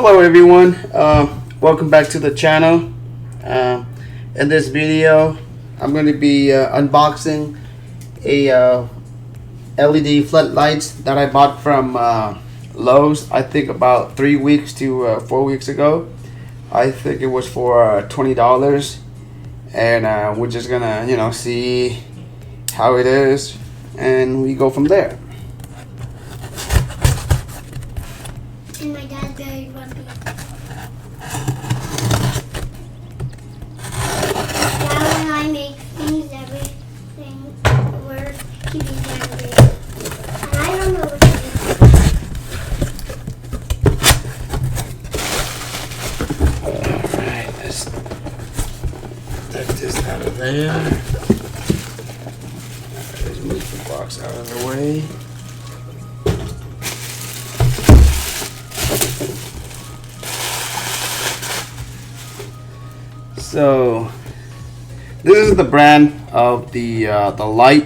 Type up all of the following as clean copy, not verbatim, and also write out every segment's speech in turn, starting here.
Hello everyone, welcome back to the channel. In this video I'm going to be unboxing a LED floodlights that I bought from Lowe's. I think about 3 weeks to 4 weeks ago. I think it was for $20, and we're just gonna see how it is, and we go from there. And my dad's very grumpy. Dad and I make things, everything work, he be angry. And I don't know what to do. Alright, let's take this out of there. Let's move the box out of the way. So this is the brand of the light,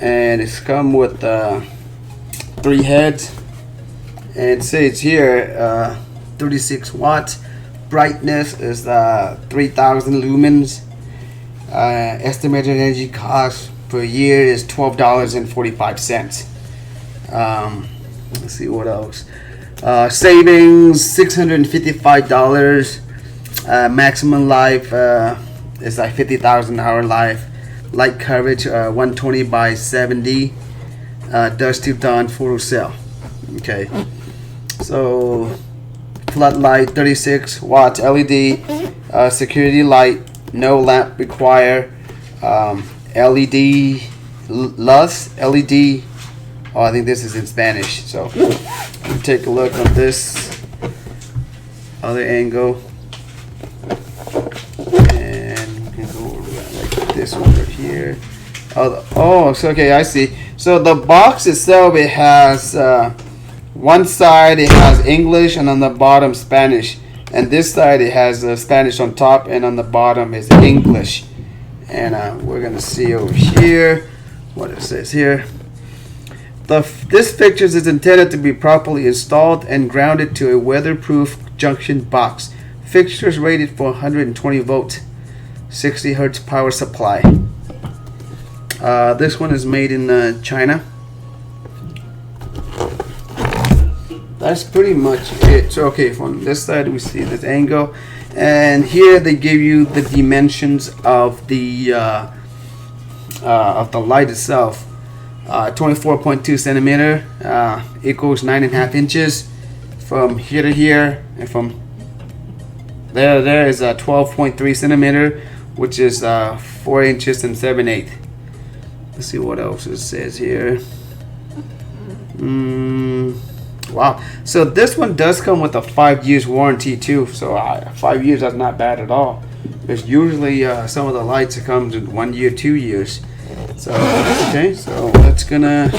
and it's come with 3 heads, and it says here 36 watts. Brightness is 3,000 lumens. Estimated energy cost per year is $12.45. Let's see what else. Savings $655. Maximum life is like 50,000 hour life. Light coverage 120 by 70. Dusk to dawn photo cell. Okay, so floodlight, 36 watts LED, security light, no lamp required. LED LOWES LED. Oh, I think this is in Spanish. So take a look on this other angle. And we can go over like this over here. Oh, so okay, I see. So the box itself, it has one side it has English, and on the bottom Spanish, and this side it has Spanish on top, and on the bottom is English. And we're gonna see over here what it says here. This fixture is intended to be properly installed and grounded to a weatherproof junction box. Fixtures rated for 120 volts, 60 hertz power supply. This one is made in China. That's pretty much it. So okay, from this side we see this angle, and here they give you the dimensions of the light itself. 24.2 centimeter equals 9.5 inches from here to here, and from there is a 12.3 centimeter, which is 4 inches and 7/8. Let's see what else it says here. Wow, so this one does come with a 5 years warranty too. So 5 years, that's not bad at all. There's usually some of the lights that comes in 1 year, 2 years. So okay, so that's gonna.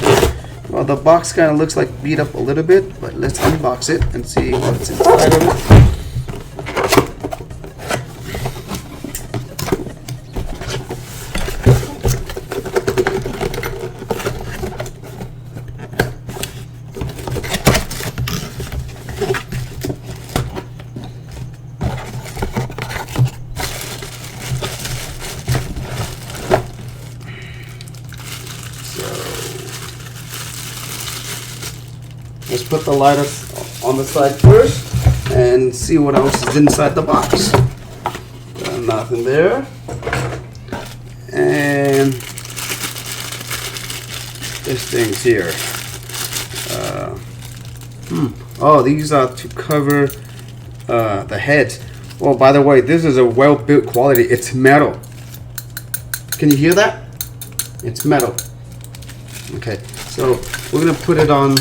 Well, the box kind of looks like beat up a little bit, but let's unbox it and see what's inside of it. Let's put the light on the side first and see what else is inside the box. Got nothing there. And this thing's here. Oh, these are to cover the heads. Oh, by the way, this is a well-built quality. It's metal. Can you hear that? It's metal. Okay, so we're gonna put it on.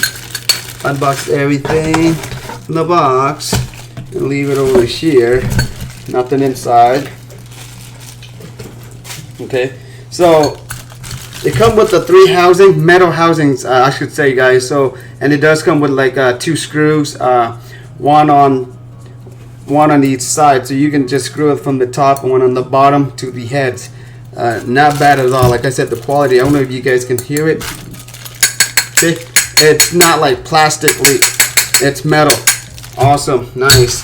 Unbox everything in the box and leave it over here. Nothing inside. Okay, so it comes with the 3 metal housings, I should say, guys. So, and it does come with like 2 screws, one on each side, so you can just screw it from the top and one on the bottom to the heads. Not bad at all. Like I said, the quality, I don't know if you guys can hear it. See? It's not like plastic, it's metal. Awesome, nice.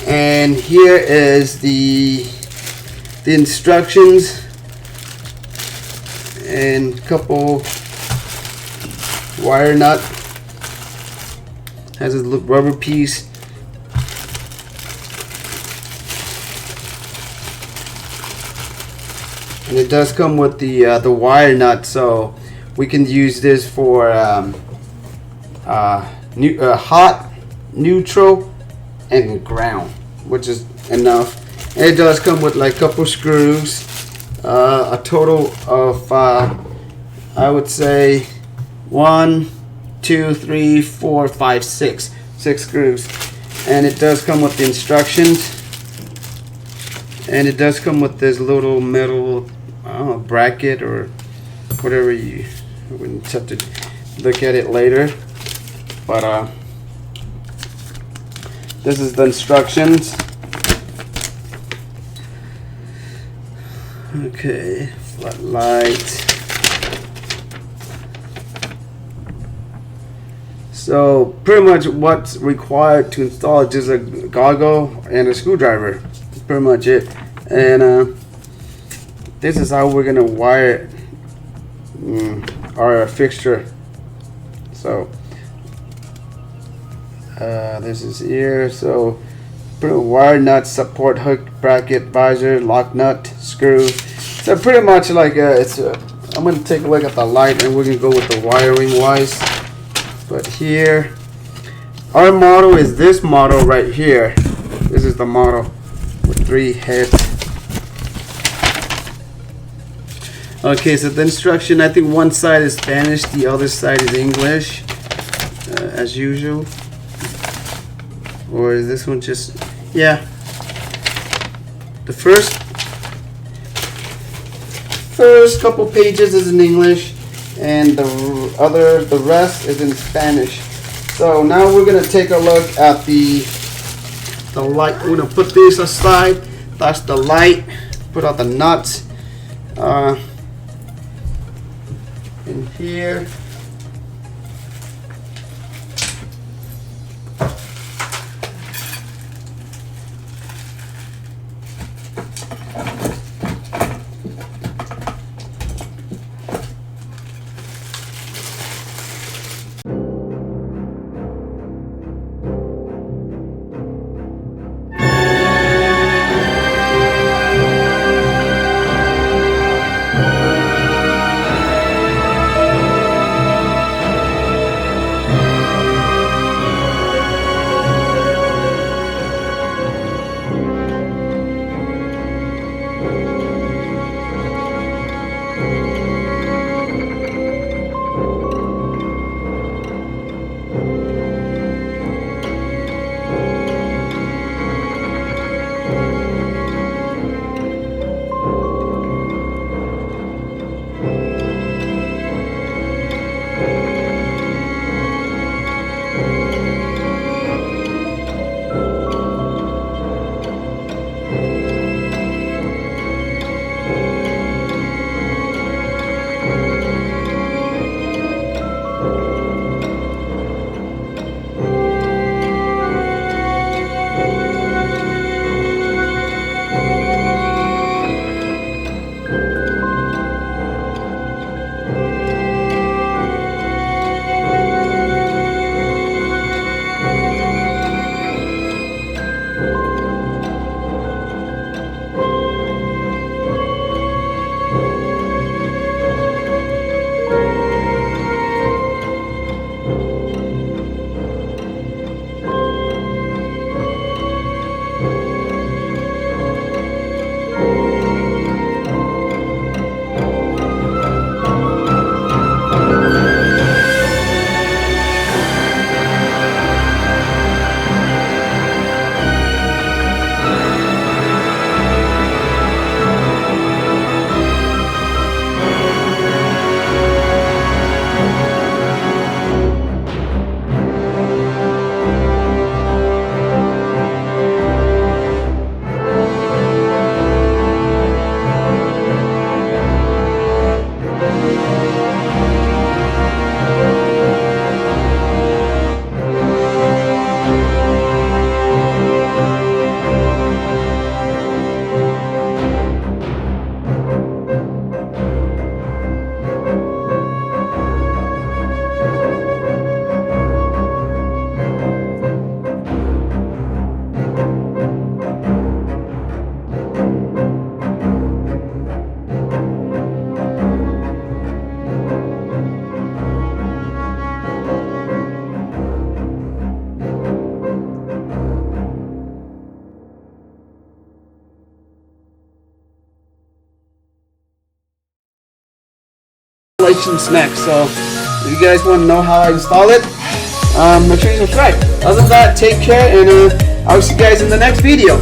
And here is the instructions and couple wire nut. Has a little rubber piece. And it does come with the wire nut, so we can use this for hot, neutral, and ground, which is enough. And it does come with like a couple screws, a total of I would say 1, 2, 3, 4, 5, 6 screws. And it does come with the instructions, and it does come with this little metal bracket or whatever. You wouldn't have to look at it later, but this is the instructions. Okay, floodlight. So pretty much what's required to install is just a goggle and a screwdriver. That's pretty much it. And this is how we're gonna wire our fixture. So this is here. So wire nut, support hook, bracket, visor, lock nut, screw. So pretty much like I'm gonna take a look at the light, and we're gonna go with the wiring wise. But here, our model is this model right here. This is the model with 3 heads. Okay, so the instruction, I think one side is Spanish, the other side is English, as usual. Or is this one just, yeah. The first couple pages is in English, and the rest is in Spanish. So now we're gonna take a look at the light. We're gonna put this aside. That's the light. Put out the nuts. In here. installations next. So if you guys want to know how I install it, make sure you subscribe. Other than that, take care, and I'll see you guys in the next video.